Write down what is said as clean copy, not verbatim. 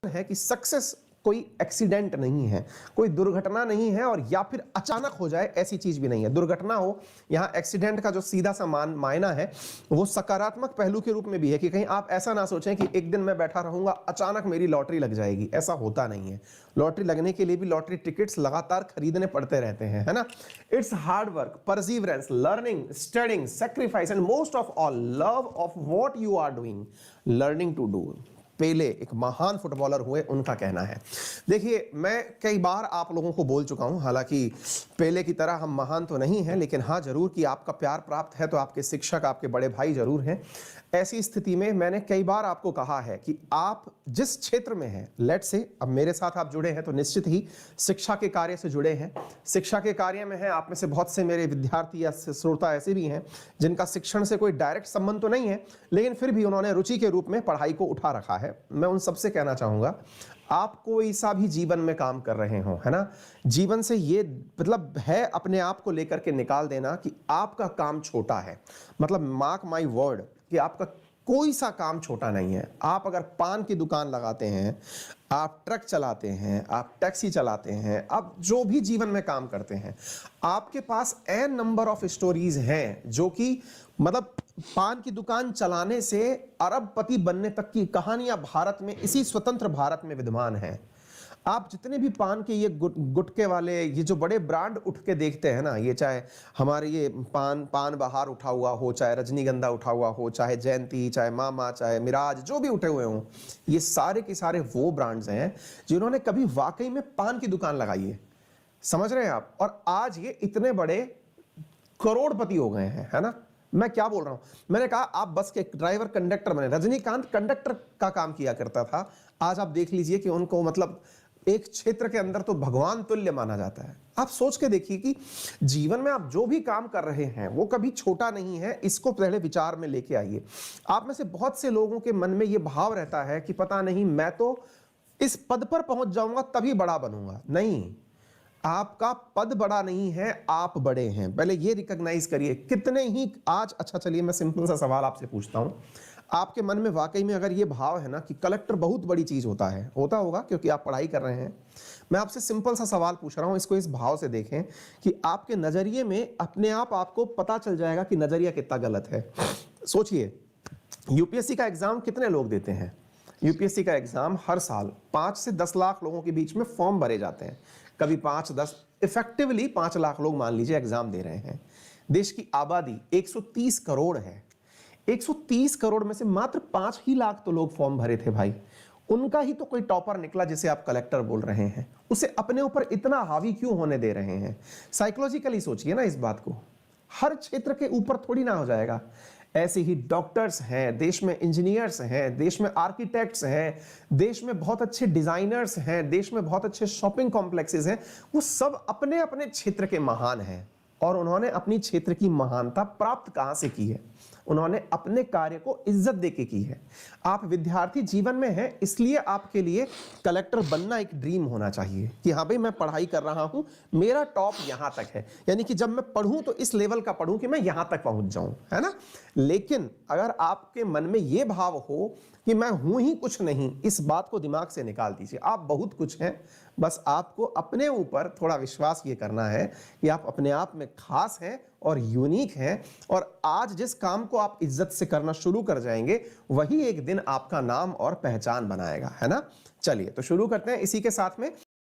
है कि सक्सेस कोई एक्सीडेंट नहीं है, कोई दुर्घटना नहीं है, और या फिर अचानक हो जाए ऐसी चीज भी नहीं है। दुर्घटना हो, यहां एक्सीडेंट का जो सीधा सा मायना है वो सकारात्मक पहलू के रूप में भी है कि कहीं आप ऐसा ना सोचें कि एक दिन मैं बैठा रहूंगा, अचानक मेरी लॉटरी लग जाएगी। ऐसा होता नहीं है। लॉटरी लगने के लिए भी लॉटरी टिकट्स लगातार खरीदने पड़ते रहते हैं, है ना। It's hard work, perseverance, learning, studying, sacrifice and most of all love of what you are doing, learning to do. Pele एक महान फुटबॉलर हुए, उनका कहना है। देखिए, मैं कई बार आप लोगों को बोल चुका हूं, हालांकि पेले की तरह हम महान तो नहीं हैं, लेकिन हाँ जरूर कि आपका प्यार प्राप्त है तो आपके शिक्षक, आपके बड़े भाई जरूर हैं। ऐसी स्थिति में मैंने कई बार आपको कहा है कि आप जिस क्षेत्र में हैं, लेट्स से अब मेरे साथ आप जुड़े हैं तो निश्चित ही शिक्षा के कार्य से जुड़े हैं, शिक्षा के कार्य में हैं। आप में से बहुत से मेरे विद्यार्थी या श्रोता ऐसे भी हैं जिनका शिक्षण से कोई डायरेक्ट संबंध तो नहीं है, लेकिन फिर भी उन्होंने रुचि के रूप में पढ़ाई को उठा रखा है। मैं उन सबसे कहना चाहूंगा, आप कोई सा भी जीवन में काम कर रहे हो, है ना, जीवन से ये मतलब है अपने आप को लेकर के निकाल देना कि आपका काम छोटा है। मतलब मार्क माय वर्ड कि आपका कोई सा काम छोटा नहीं है। आप अगर पान की दुकान लगाते हैं, आप ट्रक चलाते हैं, आप टैक्सी चलाते हैं, आप जो भी जीवन में काम करते हैं, आपके पास एन नंबर ऑफ स्टोरीज हैं जो कि मतलब पान की दुकान चलाने से अरबपति बनने तक की कहानियां भारत में, इसी स्वतंत्र भारत में विद्यमान हैं। आप जितने भी पान के ये गुटके वाले ये जो बड़े ब्रांड उठ के देखते हैं ना, ये चाहे हमारे ये पान बहार उठा हुआ हो, चाहे रजनीगंधा उठा हुआ हो, चाहे जयंती, चाहे मामा, चाहे मिराज, जो भी उठे हुए हों, ये सारे के सारे वो ब्रांड्स हैं जिन्होंने कभी वाकई में पान की दुकान लगाई है। समझ रहे हैं आप? और आज ये इतने बड़े करोड़पति हो गए हैं, है ना। मैं क्या बोल रहा हूं, मैंने कहा आप बस के ड्राइवर कंडक्टर बने। रजनीकांत कंडक्टर का काम किया करता था, आज आप देख लीजिए कि उनको मतलब एक क्षेत्र के अंदर तो भगवान तुल्य माना जाता है। आप सोच के देखिए कि जीवन में आप जो भी काम कर रहे हैं वो कभी छोटा नहीं है, इसको पहले विचार में लेके आइए। आप में से बहुत से लोगों के मन में ये भाव रहता है कि पता नहीं मैं तो इस पद पर पहुंच जाऊंगा तभी बड़ा बनूंगा। नहीं, आपका पद बड़ा नहीं है, आप बड़े हैं, पहले ये रिकॉग्नाइज करिए। कितने ही आज, अच्छा चलिए मैं सिंपल सा सवाल आपसे पूछता हूं, आपके मन में वाकई में अगर ये भाव है ना कि कलेक्टर बहुत बड़ी चीज होता है, होता होगा क्योंकि आप पढ़ाई कर रहे हैं, मैं आपसे सिंपल सा सवाल पूछ रहा हूं, इसको इस भाव से देखें कि आपके नजरिए में अपने आप आपको पता चल जाएगा कि नजरिया कितना गलत है। सोचिए, यूपीएससी का एग्जाम कितने लोग देते हैं? यूपीएससी का एग्जाम हर साल 5 से 10 लाख लोगों के बीच में फॉर्म भरे जाते हैं, कभी 5-10, इफेक्टिवली 5 लाख लोग मान लीजिए एग्जाम दे रहे हैं। देश की आबादी 130 करोड़ है, 130 करोड़ में से मात्र 5 ही लाख तो लोग फॉर्म भरे थे भाई। उनका ही तो कोई टॉपर निकला जिसे आप कलेक्टर बोल रहे हैं, उसे अपने ऊपर इतना हावी क्यों होने दे रहे हैं? साइकोलॉजिकली सोचिए ना इस बात को। हर क्षेत्र के ऊपर थोड़ी ना हो जाएगा। ऐसे ही डॉक्टर्स हैं, देश में इंजीनियर्स हैं, देश में आर्किटेक्ट्स हैं, देश में बहुत अच्छे डिजाइनर्स हैं, देश में बहुत अच्छे शॉपिंग कॉम्प्लेक्सेस हैं, वो सब अपने अपने क्षेत्र के महान हैं। और उन्होंने अपनी क्षेत्र की महानता प्राप्त कहां से की है? उन्होंने अपने कार्य को इज्जत देके की है। आप विद्यार्थी जीवन में हैं, इसलिए आपके लिए कलेक्टर बनना एक ड्रीम होना चाहिए कि हाँ भाई मैं पढ़ाई कर रहा हूं, मेरा टॉप यहां तक है, यानी कि जब मैं पढ़ूं तो इस लेवल का पढ़ूं कि मैं यहां तक पहुंच जाऊं, है ना। लेकिन अगर आपके मन में यह भाव हो कि मैं हूं ही कुछ नहीं, इस बात को दिमाग से निकाल दीजिए। आप बहुत कुछ हैं, बस आपको अपने ऊपर थोड़ा विश्वास ये करना है कि आप अपने आप में खास हैं और यूनिक हैं, और आज जिस काम को आप इज्जत से करना शुरू कर जाएंगे वही एक दिन आपका नाम और पहचान बनाएगा, है ना। चलिए तो शुरू करते हैं इसी के साथ में